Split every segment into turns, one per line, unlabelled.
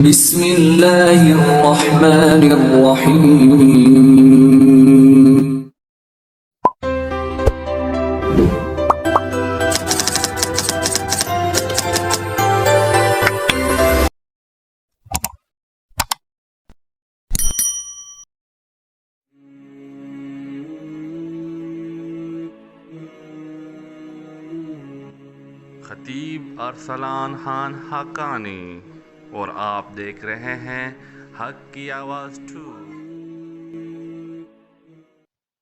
بسم اللہ الرحمن الرحیم۔
خطیب ارسلان خان حقانی اور آپ دیکھ رہے ہیں حق کی آواز 2۔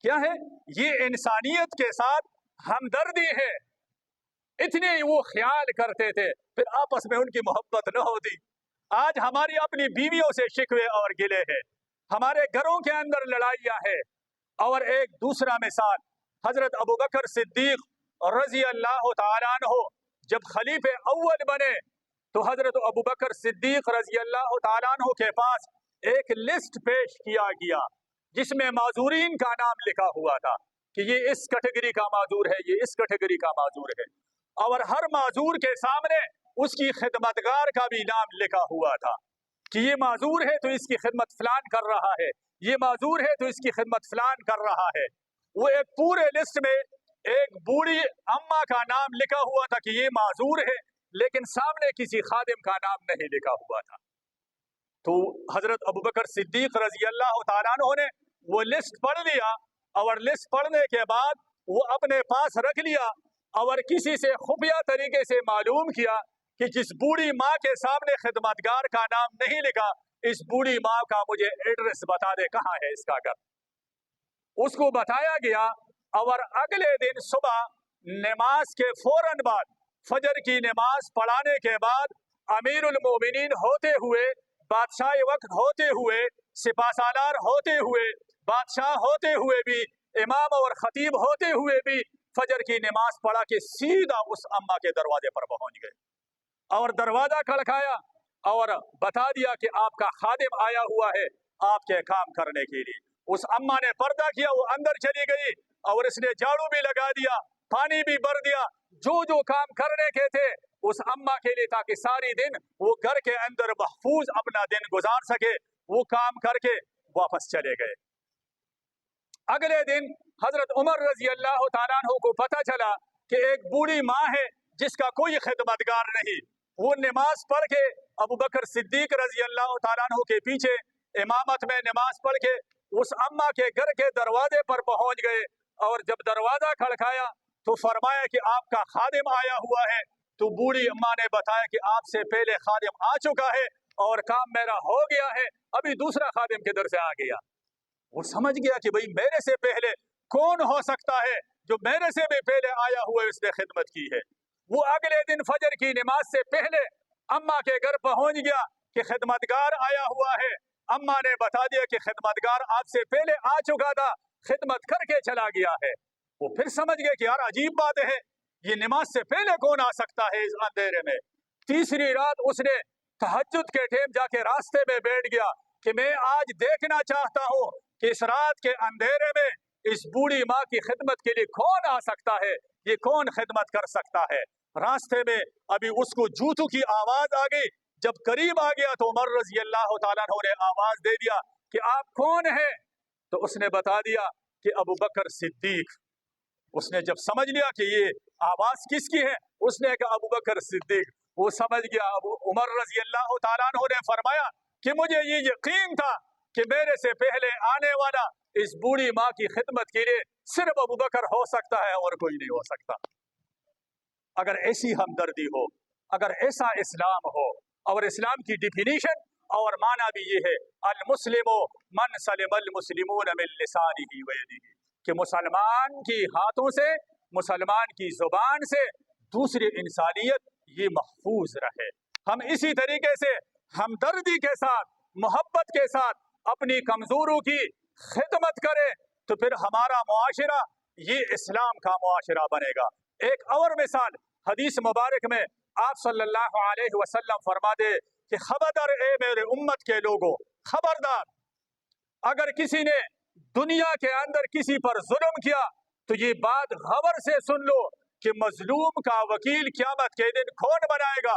کیا ہے یہ؟ انسانیت کے ساتھ ہمدردی ہے۔ اتنے وہ خیال کرتے تھے، پھر آپس میں ان کی محبت نہ ہوتی۔ آج ہماری اپنی بیویوں سے شکوے اور گلے ہیں، ہمارے گھروں کے اندر لڑائیاں ہیں۔ اور ایک دوسرا مثال، حضرت ابوبکر صدیق رضی اللہ تعالیٰ عنہ جب خلیفہ اول بنے تو حضرت ابوبکر صدیق رضی اللہ تعالیٰ عنہ کے پاس ایک لسٹ پیش کیا گیا جس میں معذورین کا نام لکھا ہوا تھا کہ یہ اس کیٹیگری کا معذور ہے، یہ اس کیٹیگری کا معذور ہے، اور ہر معذور کے سامنے اس کی خدمتگار کا بھی نام لکھا ہوا تھا کہ یہ معذور ہے تو اس کی خدمت فلان کر رہا ہے، یہ معذور ہے تو اس کی خدمت فلان کر رہا ہے۔ وہ ایک پورے لسٹ میں ایک بوڑھی اماں کا نام لکھا ہوا تھا کہ یہ معذور ہے، لیکن سامنے کسی خادم کا نام نہیں لکھا ہوا تھا۔ تو حضرت ابوبکر صدیق رضی اللہ تعالیٰ عنہ نے وہ لسٹ پڑھ لیا، اور لسٹ پڑھنے کے بعد وہ اپنے پاس رکھ لیا، اور کسی سے خفیہ طریقے سے معلوم کیا کہ جس بوڑھی ماں کے سامنے خدمتگار کا نام نہیں لکھا، اس بوڑھی ماں کا مجھے ایڈریس بتا دے، کہاں ہے اس کا گھر۔ اس کو بتایا گیا، اور اگلے دن صبح نماز کے فوراً بعد، فجر کی نماز پڑھانے کے بعد، امیر المومنین ہوتے ہوئے، بادشاہ وقت ہوتے ہوئے، سپہ سالار ہوتے ہوئے، بادشاہ ہوتے ہوئے بھی، امام اور خطیب ہوتے ہوئے بھی فجر کی نماز پڑھا کے سیدھا اس اماں کے دروازے پر پہنچ گئے، اور دروازہ کھڑکایا اور بتا دیا کہ آپ کا خادم آیا ہوا ہے آپ کے کام کرنے کے لیے۔ اس اماں نے پردہ کیا، وہ اندر چلی گئی، اور اس نے جھاڑو بھی لگا دیا، پانی بھی بھر دیا، جو کام کرنے کے تھے اس اماں کے لیے، تاکہ ساری دن وہ گھر کے اندر محفوظ اپنا دن گزار سکے، وہ کام کر کے واپس چلے گئے۔ اگلے دن حضرت عمر رضی اللہ تعالیٰ عنہ کو پتہ چلا کہ ایک بوڑھی ماں ہے جس کا کوئی خدمتگار نہیں۔ وہ نماز پڑھ کے ابوبکر صدیق رضی اللہ تعالیٰ عنہ کے پیچھے امامت میں نماز پڑھ کے اس اماں کے گھر کے دروازے پر پہنچ گئے، اور جب دروازہ کھڑکایا تو فرمایا کہ آپ کا خادم آیا ہوا ہے۔ تو بوڑھی اماں نے بتایا کہ آپ سے پہلے خادم آ چکا ہے اور کام میرا ہو گیا ہے، ابھی دوسرا خادم کدھر سے آ گیا۔ وہ سمجھ گیا کہ بھئی میرے سے پہلے کون ہو سکتا ہے جو میرے سے بھی پہلے آیا ہوا ہے، اس نے خدمت کی ہے۔ وہ اگلے دن فجر کی نماز سے پہلے اماں کے گھر پہنچ گیا کہ خدمتگار آیا ہوا ہے۔ اماں نے بتا دیا کہ خدمتگار آپ سے پہلے آ چکا تھا، خدمت کر کے چلا گیا ہے۔ وہ پھر سمجھ گئے کہ یار عجیب بات ہے، یہ نماز سے پہلے کون آ سکتا ہے اس اندھیرے میں۔ تیسری رات اس نے تہجد کے ٹائم جا کے راستے میں بیٹھ گیا کہ میں آج دیکھنا چاہتا ہوں کہ اس رات کے اندھیرے میں اس بوڑھی ماں کی خدمت کے لیے کون آ سکتا ہے، یہ کون خدمت کر سکتا ہے۔ راستے میں ابھی اس کو جوتوں کی آواز آ گئی، جب قریب آ گیا تو عمر رضی اللہ تعالیٰ عنہ نے آواز دے دیا کہ آپ کون ہیں؟ تو اس نے بتا دیا کہ ابوبکر صدیق۔ اس نے جب سمجھ لیا کہ یہ آواز کس کی ہے، اس نے کہا ابوبکر صدیق۔ وہ سمجھ گیا۔ عمر رضی اللہ تعالیٰ عنہ نے فرمایا کہ مجھے یہ یقین تھا کہ میرے سے پہلے آنے والا اس بوڑھی ماں کی خدمت کے لیے صرف ابوبکر ہو سکتا ہے اور کوئی نہیں ہو سکتا۔ اگر ایسی ہمدردی ہو، اگر ایسا اسلام ہو، اور اسلام کی ڈیفینیشن اور معنی بھی یہ ہے، المسلم من سلم المسلمون من لسانہ و یدہ، کہ مسلمان کی ہاتھوں سے، مسلمان کی زبان سے دوسری انسانیت یہ محفوظ رہے۔ ہم اسی طریقے سے ہمدردی کے ساتھ، محبت کے ساتھ اپنی کمزوروں کی خدمت کریں تو پھر ہمارا معاشرہ یہ اسلام کا معاشرہ بنے گا۔ ایک اور مثال حدیث مبارک میں آپ صلی اللہ علیہ وسلم فرماتے کہ خبردار اے میرے امت کے لوگوں، خبردار، اگر کسی نے دنیا کے اندر کسی پر ظلم کیا تو یہ بات غور سے سن لو کہ مظلوم کا وکیل قیامت کے دن کون بنائے گا؟